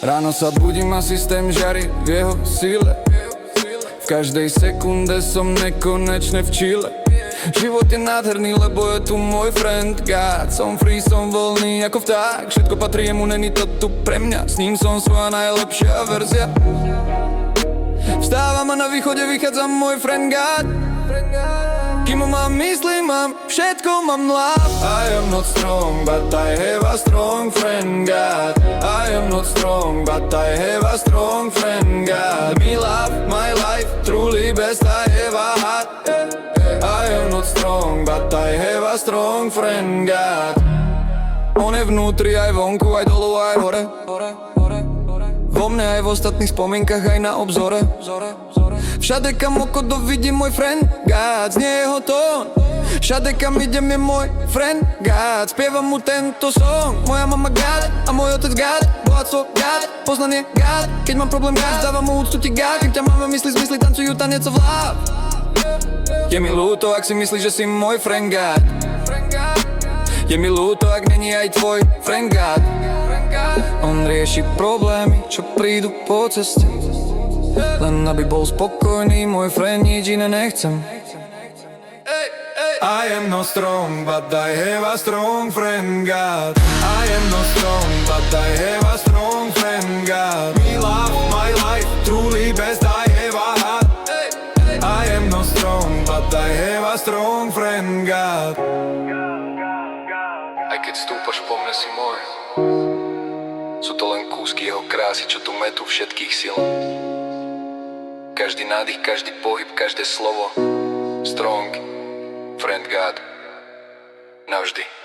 Ráno sa budím a systém žiari v jeho síle. V každej sekunde som nekonečne v Chile. Život je nádherný, lebo je tu môj friend God. Som free, som voľný ako vták. Všetko patrí jemu, není to tu pre mňa. S ním som svoja najlepšia verzia. Vstávam a na východe vychádza môj friend God. Kým ho mám, myslím, mám všetko, mám love. I am not strong, but I have a strong friend God. I am not strong, but I have a strong friend God. Me love, my life, truly best I ever had. I am not strong, but I have a strong friend God. On je vnútri, aj vonku, aj dolu, aj hore. Vo mne aj v ostatných spomienkach, aj na obzore. Všade kam oko dovidí môj friend God, znie jeho tón. Všade kam idem je môj friend God. Spievam mu tento song. Moja mama God a môj otec God. Bohatstvo God, poznanie God. Keď mám problém God, dávam mu úctu ti God. Keď ťa máme mysli, zmysly, tancujú tanec of love. Je mi ľúto, ak si myslíš, že si môj friend God. Je mi ľúto, ak není aj tvoj friend God. On rieši problémy, čo prídu po ceste. Len aby bol spokojný, môj friend, nič iné nechcem. I am not strong, but I have a strong friend God. I am not strong, but I have a strong friend God. Me love, my life, truly best I ever had. I am not strong, but I have a strong friend God. Aj keď stúpaš po mne, si môj. Sú to len kúsky jeho krásy, čo tu metú všetkých sil. Každý nádych, každý pohyb, každé slovo. Strong friend God. Navždy.